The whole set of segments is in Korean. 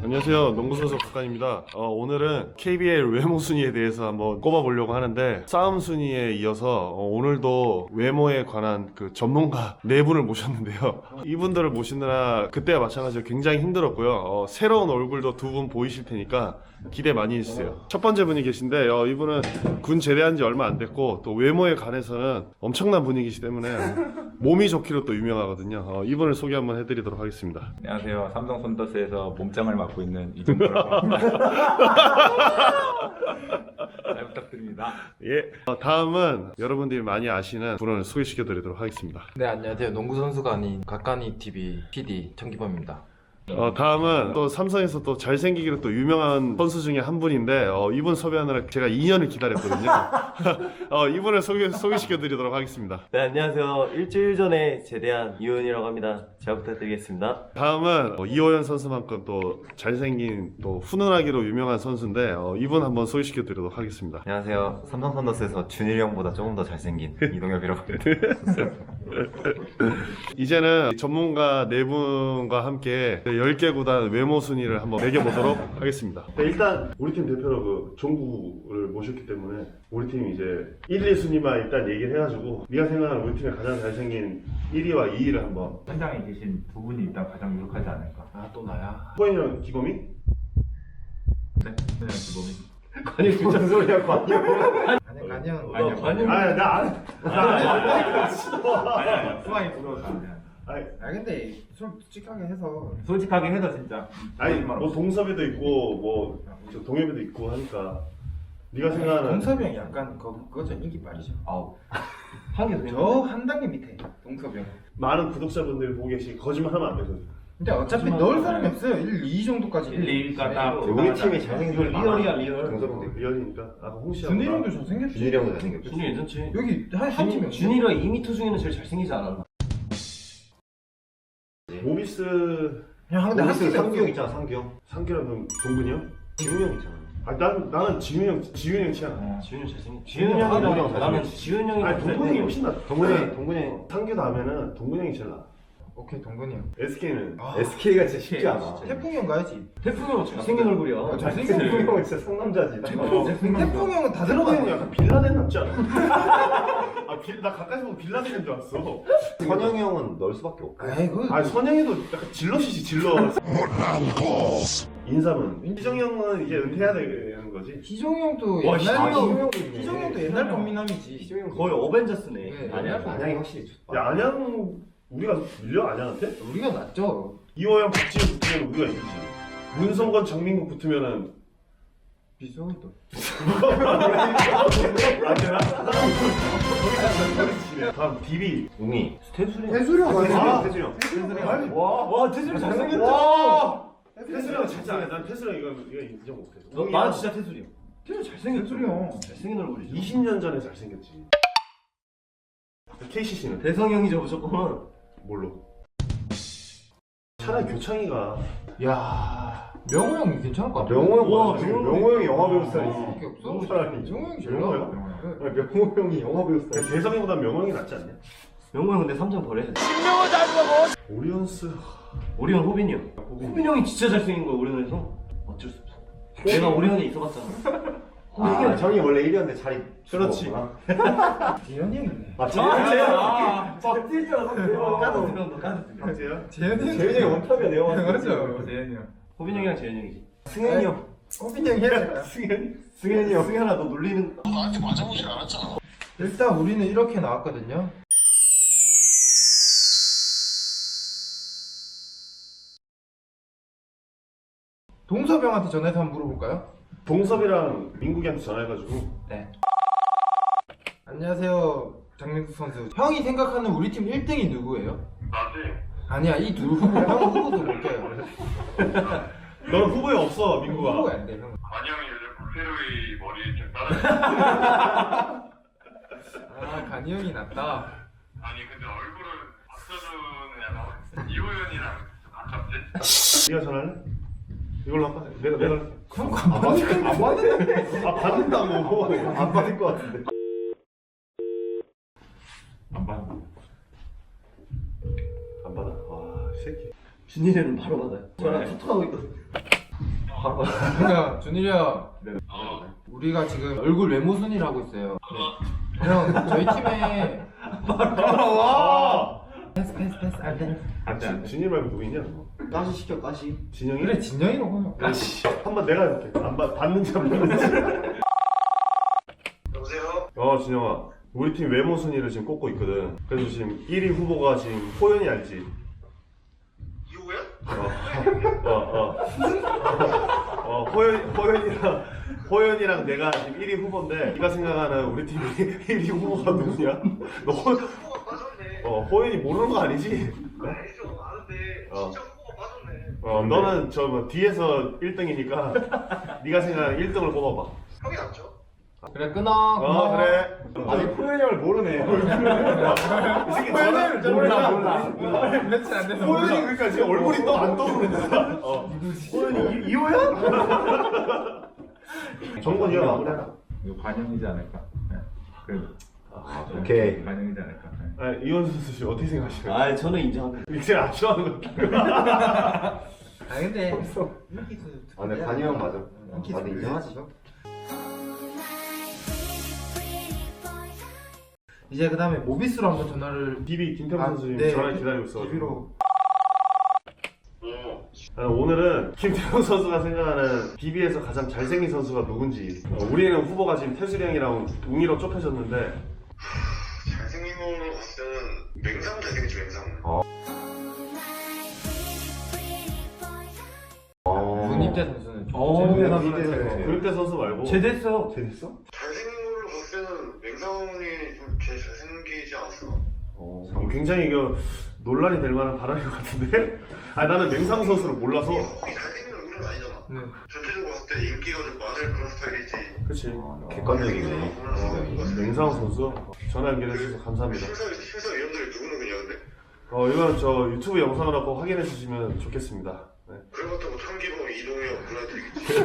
안녕하세요, 농구선수 박관입니다. 오늘은 KBL 외모 순위에 대해서 한번 꼽아보려고 하는데, 싸움 순위에 이어서 오늘도 외모에 관한 그 전문가 네 분을 모셨는데요. 이분들을 모시느라 그때와 마찬가지로 굉장히 힘들었고요. 새로운 얼굴도 두 분 보이실 테니까 기대 많이 해주세요. 첫 번째 분이 계신데, 이분은 군 제대한 지 얼마 안 됐고 또 외모에 관해서는 엄청난 분이시기 때문에 몸이 좋기로 또 유명하거든요. 이분을 소개 한번 해드리도록 하겠습니다. 안녕하세요. 삼성 선더스에서 몸짱을 맡고 있는 이정도라고 합니다. 잘 부탁드립니다. 예. 다음은 여러분들이 많이 아시는 분을 소개시켜 드리도록 하겠습니다. 네, 안녕하세요. 농구 선수가 아닌 가까니 TV PD 청기범입니다. 다음은 또 삼성에서 또 잘생기기로 또 유명한 선수 중에 한 분인데, 이분 섭외하느라 제가 2년을 기다렸거든요. 이분을 소개시켜 드리도록 하겠습니다. 네, 안녕하세요. 일주일 전에 제대한 이호연이라고 합니다. 잘 부탁드리겠습니다. 다음은 이호연 선수만큼 또 잘생긴 또 훈훈하기로 유명한 선수인데, 이분 한번 소개시켜 드리도록 하겠습니다. 안녕하세요. 삼성 선더스에서 준일이 형보다 조금 더 잘생긴 이동엽이라고 합니다. 이제는 전문가 네 분과 함께 10개 구단 외모 순위를 한번 매겨보도록 하겠습니다. 네, 일단 우리 팀 대표로 그 종구를 모셨기 때문에 우리 팀 이제 1, 2순위만 일단 얘기를 해가지고 네가 생각하는 우리 팀의 가장 잘생긴 1위와 2위를 한번. 현장에 계신 두 분이 일단 가장 유력하지 않을까. 아, 또 나야. 호연이랑 기범이? 네, 현장 기범이. 아니 무슨 소리야 관영. 아니, 간영. 아니요. 아니 나안 아니야. 수강이 부러워서 아니야. 아, 근데 좀 솔직하게 해서. 솔직하게 해서 진짜. 아니 뭐 동섭이도 있고 뭐 동엽이도 있고 하니까 네가 생각하는. 동섭이 형 약간 그거죠. 인기빨이죠. 아우. 저 한 단계 밑에 동섭이 형. 많은 구독자분들이 보고 계시 거짓말하면 안 되거든. 근데 어차피 넣을 사람이 없어요. 1, 2 정도까지. 1, 2위가 딱. 우리 팀이 잘생긴 분 리얼이야, 리얼. 동섭인데. 리얼이니까. 홍시야. 준일 형도 잘생겼지. 준일이 형도 잘생겼죠. 준이 괜찮지? 여기 한 팀이 준이가 2m 중에는 제일 잘생기지 않았나? 모비스 형, 근데 한 오비스 팀이 상규 형 없어. 있잖아, 상규 형. 상규랑 동근이 형? 지훈이 형 있잖아. 나는 지훈이 형 취향. 지훈이 형 잘생겼. 지훈이 지훈이 형 형이랑 잘생겼어. 나는 지훈이 형이 아니 동근이 형이 훨씬 나. 동근이 형. 상규 다음에는 동근이 형이 제일 나. 오케이, 동근이 형. SK는 SK가 진짜 쉽지 않아. 태풍이 형 가야지. 태풍이 형 잘생긴 얼굴이야. 잘생긴 태풍 형은 진짜 상남자지. 태풍이 형은 다 동근이 형이 들어가네. 약간 빌라덴 남지 않아? 나 가까이서 보고 빌라덴인 줄 알았어. 선영이 형은 넣을 수밖에 없고. 아이고. 아니 선영이도 약간 질럿이지 질럿. 인삼은 희정이 형은 이제 은퇴해야 되는 거지. 희종이 형도 와, 옛날 희종이 형. 형도 있네. 희종이 형도 옛날 꽃미남이지. 희종이 형 거의 어벤져스네. 네. 안양이 확실히 좋다. 야 안양 우리가 밀려 안양한테? 우리가 낫죠. 이호영 박지훈 붙으면 우리가 이기지. 문성건 장민국 붙으면은 비수형도. 안 되나? 다음 DB 웅이. 태술이. 해수령 가야지. 태준이 형. 와 태술이 잘생겼다. 와 테슬라가 진짜 아니야. 난 테슬라 이거 인정 못해. 나 진짜 태술이 형. 태술 잘생겼어. 태술이 형. 잘생긴 얼굴이죠. 20년 전에 잘생겼지. KCC는 대성이 형이죠 무조건. 뭘로? 차라리 교창이가. 야, 명호 형이 괜찮을 것 같아. 명호 형 와, 맞아. 명호 명호 형이 영화 배우 밖에 스타일이지. 없어. 차라리 명호 형이 제일 명호요? 나아. 명호 형이 영화 배우 스타일. 대성이보다 명형이 낫지 않냐? 명호 형 근데 3점 버려야 돼. 오리온스. 오리온 호빈이 형. 호빈이 형이 진짜 잘생긴 거야 오리온에서. 어쩔 수 없어. 내가 오리온에 있어봤잖아. 호빈이 형. 정이 원래 1위였는데 자리. 그렇지. 재현이 형 있네. 아, 빡 뛰죠. 까드 들어온다 까드 들어. 박재현? 재현이 형. 재현이 형 원탑이야 내가 봤을 때. 맞아. 재현이 형. 호빈이 형이랑 재현이 형이지. 승현이 형. 호빈이 형이 해야 돼. 승현이 형. 승현아 너 놀리는. 일단 우리는 이렇게 나왔거든요. 동섭 형한테 전화해서 한번 물어볼까요? 동섭이랑 민국이한테 전화해가지고. 네. 안녕하세요, 장민국 선수. 형이 생각하는 우리 팀 1등이 누구예요? 나지? 아니야, 이 두 후보. 형 후보도 볼게요. 너는 후보에 없어 민국아. 후보가 안 돼, 형. 관영이 요즘 박세로이 머리 좀 따라. 아, 간이 형이 낫다. 아니 근데 얼굴은 박서준은 약간 이호연이랑 가깝지? 네가 전화할래? 이걸로 할까? 내가 그럼 안 받는다. 받는다고. 안 받을 것 같은데. 안 받아. 안 받아? 와 새끼. 준이는 바로 받아요. 전화 툭툭 하고 있거든. 그러니까 준일이 형, 우리가 지금 얼굴 외모 순위를 하고 있어요. 형, 저희 팀에 패스. 안 돼. 안돼. 진이 말고 누구 있냐? 가시 시켜 가시. 진영이? 그래, 진영이라고. 가시. 한번 내가 해볼게. 안 받는지 안 받는지. 여보세요? 진영아. 우리 팀 외모 순위를 지금 꼽고 있거든. 그래서 지금 1위 후보가 지금 호연이 알지? 이호야? 호연이랑 내가 지금 1위 후보인데 네가 생각하는 우리 팀 1위 후보가 누구냐? 너 후보가 빠졌네. 호연이 모르는 거 아니지? 알죠. 아는데 진짜 후보가 빠졌네. 너는 저 뭐 뒤에서 1등이니까 네가 생각하는 1등을 꼽아봐. 형이 낫죠? 그래, 끊어. 그래. 아니 호연이 형을 모르네. 이 새끼 호연이 몰라. 며칠 안 돼서 호연이 그러니까 지금 얼굴이 또 안 떠오르는 거야. 호연이 이호연? 정권이야 마무리하라. 이거 반영이지 않을까? 네. 그래도 오케이. 반영이지 않을까? 네. 이원수 선수 씨 어떻게 생각하시나요? 저는 인정합니다. 제일 안 좋아하는 거. 근데 네, 관이 형 맞아. 나도 인정하시죠? 이제 그 다음에 모비스로 한번 전화를 DB 김태형 아, 선수 지금 네. 전화 기다리고 있어. DB로 오늘은 김태형 선수가 생각하는 DB에서 가장 잘생긴 선수가 누군지. 우리는 후보가 지금 태술이 형이랑 웅이로 좁혀졌는데 잘생긴 걸로 봤을 때는 맹상은 잘생겼지 맹상은. 문입대 선수는 네, 그릇대 선수 말고 제대했어요. 제됐어? 잘생긴 걸로 봤을 때는 맹상훈이 좀 제일 잘생기지 않았어? 굉장히 논란이 될 만한 발언인 것 같은데? 나는 맹상 선수를 몰라서. 형이 잘생긴 얼굴은 아니잖아. 네. 전체적으로 봤을 때 인기가 좀 많을 그런 스타일이지. 그치. 객관적이네. 맹상 선수 전화 연결해 주셔서 감사합니다. 심사위원들이 누구누구냐 근데? 이건 저 유튜브 영상으로 꼭 확인해 주시면 좋겠습니다. 네. 그래봤다고 참기봉, 이동혁, 그래야 되겠지.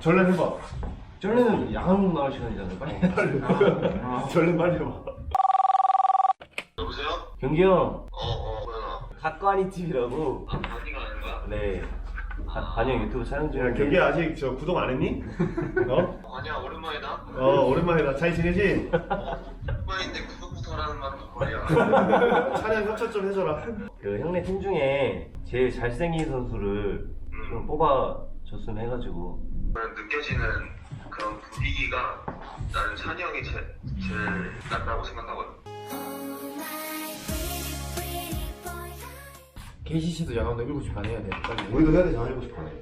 전략 해봐. 전에는 야간 나올 시간이잖아요. 빨리. 전략 빨리 해봐. 여보세요? 경기 형, 뭐야? 갓관이 TV라고. 어디가 아는 거야? 네. 반영 유튜브 촬영 야, 중인데. 경기 아직 저 구독 안 했니? 아니야, 오랜만이다. 오랜만이다. 잘 지내지? 오랜만인데 구독부터 하라는 말은 뭐야? 촬영 협찬 좀 해줘라. 그 형네 팀 중에 제일 잘생긴 선수를 좀 뽑아줬으면 해가지고. 느껴지는 그런 분위기가 나는 찬이 형이 제일 낫다고 생각하거든. KCC도 야간도 7시 반에 해야 돼. 빨리. 우리도 해야 되잖아, 7시 반에.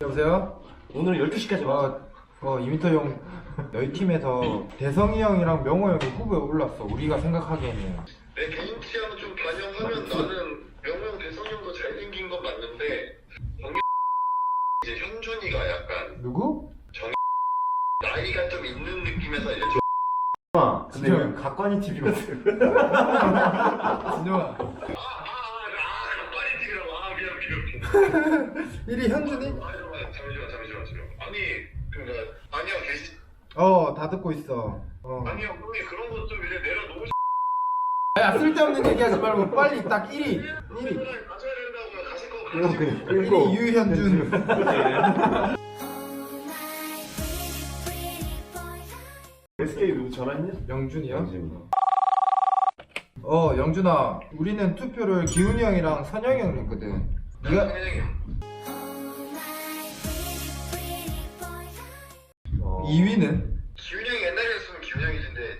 여보세요? 오늘 12시까지 와. 이미터 형, 너희 팀에서 대성이 형이랑 명호 형이 후보에 올랐어. 우리가 생각하기에는. 내 개인 취향은 좀 반영하면 나는 명명 대성형도 잘생긴 건 맞는데 정현 이제 현준이가 약간 누구? 나이가 좀 있는 느낌에서 이제 근데 여기 각관이 TV거든. 진영아. 빨리 찍으라고. 미안. 1위 현준이? 잠시만. 아니 그러니까 아니야 계시. 다 듣고 있어. 아니야 형님 그런 거 좀 이제 내려놓으시. 야, 쓸데없는 얘기하지 말고 빨리 딱 1위. 1위. 가져야 된다고요. 가실 거 가시고. 1위 유현준. SK 누구 전화했냐? 영준이요? 영준아, 우리는 투표를 기훈이 형이랑 선영이 형이 했거든. 네가 선생님. 2위는? 기훈이 형이 옛날에 했으면 기훈이 형이신데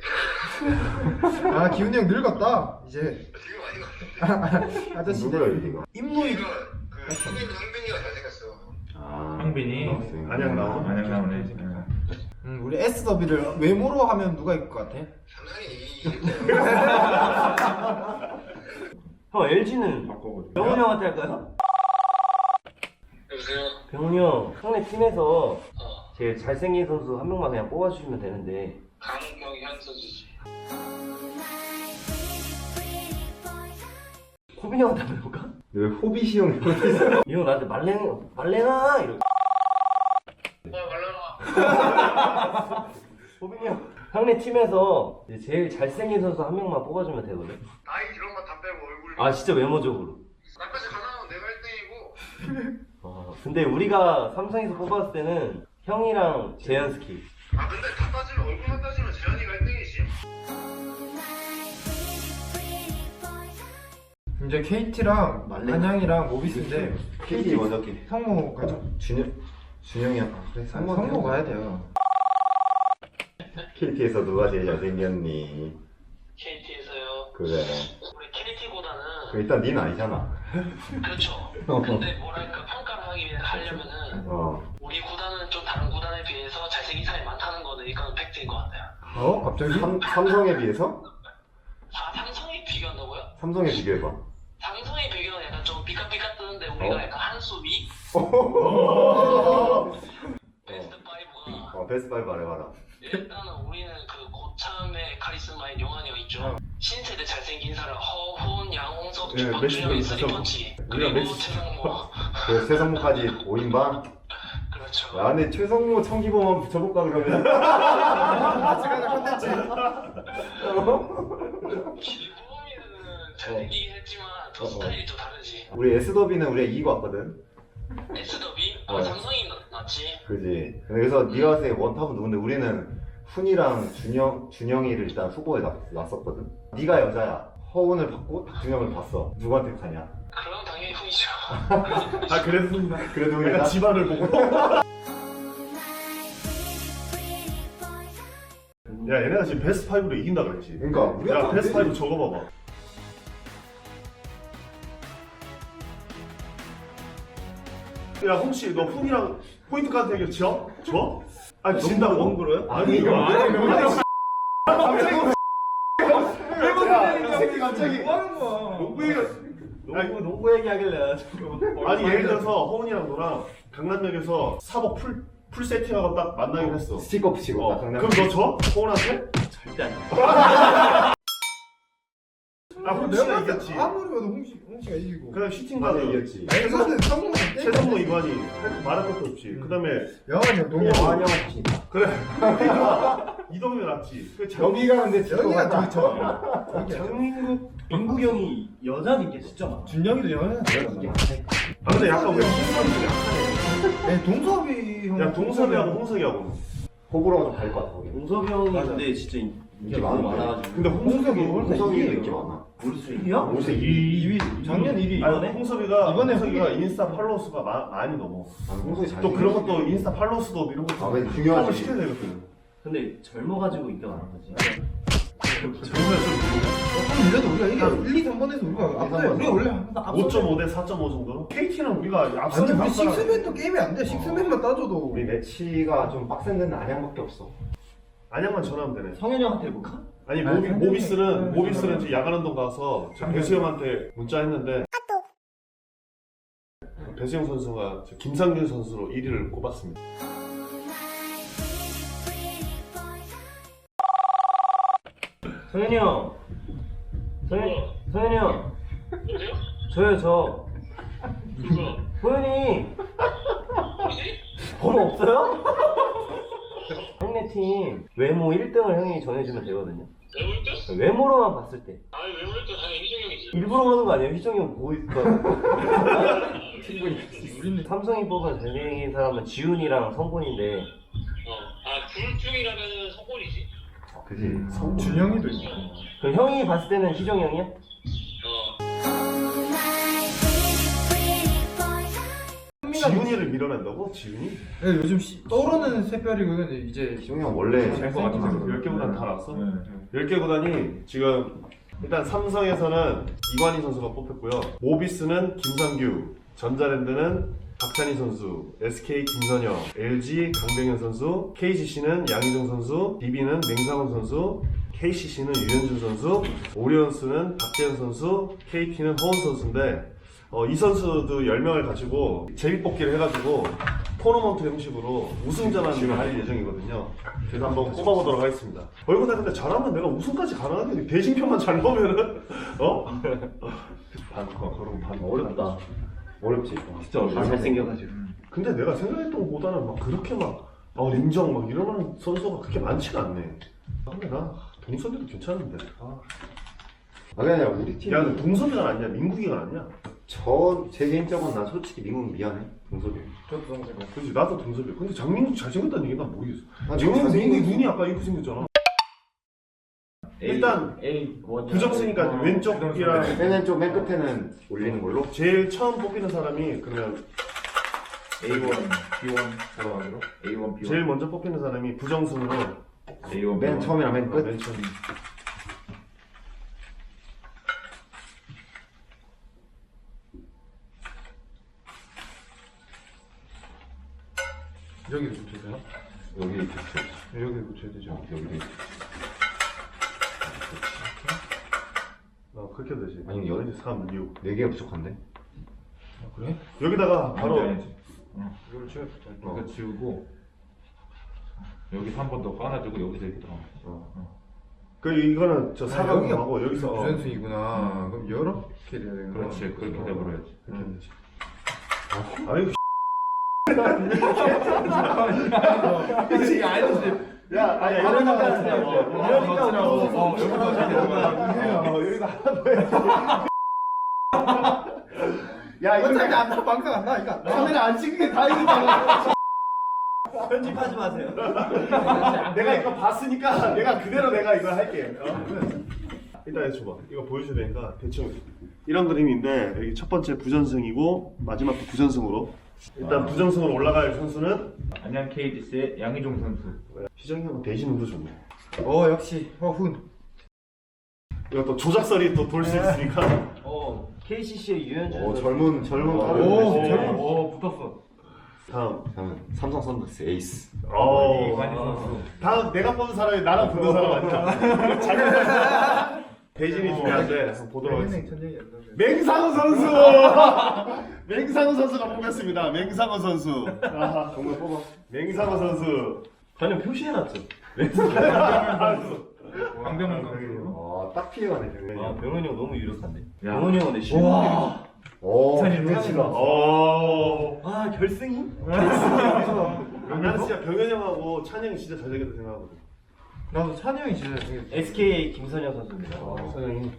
기훈이 형 늙었다. 이제 지금 아닌 것 같은데. 아저씨 누구야, 이거? 인물이 이거 그 형인 황빈이가 잘생겼어. 황빈이 안녕 나와. 안녕 나오네. 우리 S더비를 외모로 하면 누가 이길 것 같아? 상당히 이 형 LG는 바꿔보자. 병훈이 형한테 할까요? 여보세요? 병훈이 형, 형네 팀에서 제일 잘생긴 선수 한 명만 그냥 뽑아주시면 되는데. 강경이 한 선수지. 호빈이 형한테 한번 해볼까? 왜 호비시 형이 이 형 나한테 말레나 이러고. 말라라. 호빈이 형, 형네 팀에서 이제 제일 잘생긴 선수 한 명만 뽑아주면 되거든. 나이 이런 거 다 빼고 얼굴. 진짜 외모적으로. 나까지 가능하면 내가 1등이고. 근데 우리가 삼성에서 뽑았을 때는 형이랑 재현스키. 아 근데 다 따지면 얼굴만 따지면 재현이가 1등이지. 이제 KT랑 말레. 안양이랑 모비스인데 KT 먼저 할게. 성모 가죠. 준영이 형. 그래, 성모 가야 돼요. KT에서 누가 제일 잘생겼니? KT에서요. 그래. 우리 KT보다는 일단 니는 아니잖아. 그렇죠. 근데 뭐랄까 평가를 하려면은 우리 구단은 좀 다른 구단에 비해서 잘생긴 사람이 많다는 거는 이건 팩트인 것 같아요. 갑자기? 삼성에 비해서? 삼성에 비교한다고요? 삼성에 비교해봐. 삼성에 비교는 약간 좀 삐까삐까 뜨는데 우리가 약간 한 수 위? 베스트 5가 베스트 5 말해봐라. 일단은 우리는 그 고참의 카리스마인 용환이 형 있죠. 신세대 잘생긴 사람 허훈, 양홍석, 네, 박준영이 메시도 쓰리펀치 우리가 그리고 메시. 최성모. 그 최성모까지 5인방? 그렇죠. 야, 근데 최성모 청기범만 붙여볼까 그러면? 같이 가자 컨텐츠. 길보미는 잘생기긴 했지만 더 스타일이 좀 다르지. 우리 S더비는 우리가 이기고 왔거든. S더비? 어. 삼성이 낫지. 그지. 그래서 네가 봤을 때 원탑은 누군데 우리는 훈이랑 준영이를 일단 후보에 놨었거든. 네가 여자야. 허운을 받고 준영을 봤어. 누구한테 가냐? 그럼 당연히 훈이죠. 아 그랬습니다. 그래도 내가 우리가 집안을 보고. 야 얘네가 지금 베스트 5로 이긴다 그랬지. 그러니까 우리가 야 베스트 5 적어봐봐. 야 홍씨 너 훈이랑 포인트 카드 대결 져? 져? 아니 진다고? 농구로요? 아니 이거 갑자기 뭐 하는 거야? 농구 얘기하길래 아니 예를 들어서 허훈이랑 너랑 강남역에서 사복 풀 세팅하고 딱 만나기로 했어. 스티커 붙이고 딱 그럼 너 져? 허훈한테? 절대 아니야. 아 홍씨가 내가 이겼지. 아무리 봐도 홍씨가 이기고. 그다음 슈팅 맞아 가드 이겼지. 이거는 성모 최성모 이관이 말할 것도 없지. 그다음에 영환이 형 동현. 영환이 형 붙이니까. 그래 이동이면 낫지. 그 여기가 근데 여기가 스티커가 좋죠. 장민국, 민국 형이 여자인 게 진짜 많아. 준영이도 영환이 아 근데 약간 우리 힘싸움 좀 약하네. 네, 동섭이 형. 야 동섭이하고 홍석이하고. 호불호가 좀 다를 것 같아. 거기. 동섭이 형이 근데 진짜 인기가 너무 많아가지고. 근데 홍석이 홍성이도 인기 많아. 우리 수익이야? 올세 2위. 작년 1위. 아니 홍섭이가 이번에 홍석이가 인스타 팔로워 수가 많이 넘어. 홍성이 잘. 또 그런 것도 인스타 팔로워 수도 이런 것도 아, 근데 중요하지. 한번 시켜야 되거든. 근데 젊어가지고 인기가 많은 거지. 정말 좀 이래도 우리가 이게 1, 2, 3번에서 우리가 앞서 우리가 원래 항상 앞서. 5.5 대 4.5 정도? KT는 우리가 아니 앞서는 우리 식스맨도 게임이 안 돼. 식스맨만 따져도. 우리 매치가 좀 빡센 데는 안양밖에 없어. 안양만 전화하면 되네. 성현이 형한테 해볼까? 아니 아니, 모비스는 이제 야간 운동 가서 저 배수 형한테 문자했는데 배수 형 선수가 저 김상균 선수로 1위를 꼽았습니다. 성현이 형. 성현이 형. 여보세요? 저요 저. 누가? 소연이 뭐지? 번호 없어요? 형네 팀 외모 1등을 형이 전해주면 되거든요. 왜 올 때? 외모로만 봤을 때. 아니 왜 올 때 당연히 희정형이지. 일부러 그러는 거 아니에요? 희정이 형 보고 있을 거야. 우리는 삼성이 뽑은 잘생긴 사람은 지훈이랑 성곤인데 둘 중이라면 성골이지. 그지. 준영이도 있고. 그럼 형이 봤을 때는 희정이 형이야? 지훈이를 밀어낸다고? 지훈이? 네, 요즘 떠오르는 새별이거든. 이제 지웅이 형 원래 잘생긴 10개 구단 다 나왔어? 10개 구단이 지금 일단 삼성에서는 이관희 선수가 뽑혔고요. 모비스는 김상규, 전자랜드는 박찬희 선수, SK 김선영, LG 강병현 선수, KGC는 양희종 선수, DB는 맹상훈 선수, KCC는 유현준 선수, 오리온스는 박재현 선수, KT는 허훈 선수인데 이 선수도 10명을 가지고 제비뽑기를 해가지고 토너먼트 형식으로 우승전환을 할 예정이거든요. 그래서 한번 꼽아보도록 하겠습니다. 얼굴에 근데 잘하면 내가 우승까지 가능한데 대진표만 잘 넣으면은 그럼 반 어렵다. 어렵지. 진짜 어렵다. 잘생겨가지고. 근데 내가 생각했던 것보다는 막 그렇게 막 인정 막 이러는 선수가 그렇게 많지가 않네. 근데 나 동섭이도 괜찮은데. 아니 아니야 우리 팀. 야, 근데 동섭이가 낫냐? 민국이가 낫냐? 제 개인적으로 난 솔직히 민국 미안해. 동섭이. 저도 동생이요. 그렇지 나도 동섭이야. 근데 장민국 잘생겼다는 얘기 난 모르겠어. 난 장민국이 눈이 아까 이렇게 생겼잖아. 일단 A 부정쓰니까 왼쪽이랑 맨 왼쪽 맨 끝에는 올리는 걸로. 제일 처음 뽑히는 사람이 그러면 A1, B1 들어가기로 A1, B1 제일 먼저 뽑히는 사람이 부정순으로 A1, 맨 B1 처음이랑 맨 끝. 맨 처음. 여기도 붙여야 되나? 여기 있죠. 여기도 붙여야 되죠. 여기도 있죠. 그렇게 되지. 아니, 여기 3, 6. 4개가 부족한데? 아, 그래? 여기다가 바로 아니지. 이걸 치워. 이거 지우고 여기서 한 번 더 까놔주고 여기서 이렇게 들어가. 그 이거는 저 사각하고 여기서 부전승이구나. 그럼 여러 개 돼야 되는 그렇지, 그렇게 돼버려야지. 그렇게 되지. 아이고 그치 아니지. 야, 아니 이러니까 여기다 하나 야 이거 어차피 안 나, 방송 안 나니까 카메라 안 찍는 게 다행이잖아. 편집하지 마세요. 내가 이거 봤으니까 내가 그대로 내가 이거 할게. 일단 줘봐. 이거 보여줘야 되니까 대충 이런 그림인데 여기 첫 번째 부전승이고 마지막도 부전승으로. 일단 부전승으로 올라갈 선수는 안양 KGC의 양희종 선수. 희정이 형 대신 운도 좋네. 역시 훈. 이것도 조작설이 또 돌 수 있으니까. KCC의 유현준 젊은 붙었어. 다음. 다음은 삼성 선더스 에이스. 이관희 선수. 다음 내가 뽑은 사람이 나랑 붙는 사람 아니야. 잘못. 대신이 중요한데 한번 보도록 하겠습니다. 맹상우 선수. 맹상우 선수가 뽑혔습니다. 맹상우 선수. 아, 정말 뽑아. 맹상우 선수. 전혀 표시해놨죠. 황병훈 선수. 딱 피해가네. 아 병원이 형 너무 유력한데. 야. 병원이 형은 내 실력이. 오, 아 결승이? 나는 진짜 병현이 형하고 찬이 형이 진짜 잘생겼다 생각하거든. 나도 찬이 형이 진짜 잘생겼어. SK 김선영 선수입니다. 찬이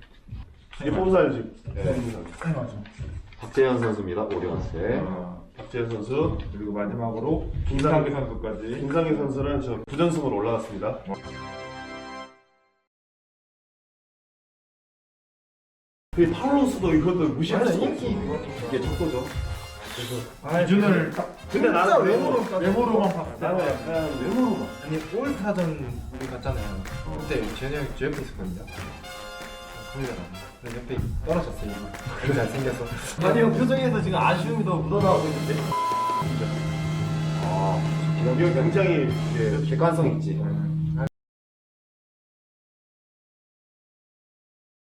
이게 뽑은 사람이지. 박재현 선수입니다. 오리온스의. 박재현 선수. 그리고 마지막으로 김상기 선수까지. 김상희 선수는 저 부전승으로 올라갔습니다. 이 팔로우스도 이것도 무시할 수 없어. 이게 척도죠. 기준을 딱 근데 나는 메모로만 봤어. 나는 약간 외모로만. 아니 올스타전 우리 갔잖아요. 그때 재현이 형이 제 옆에 있었거든요. 큰일 났네. 근데 옆에 떨어졌어요. 이거 잘생겨서. 아니 형 표정에서 지금 아쉬움이 더 묻어나오고 있는데. 이거 굉장히 이제 객관성 있지.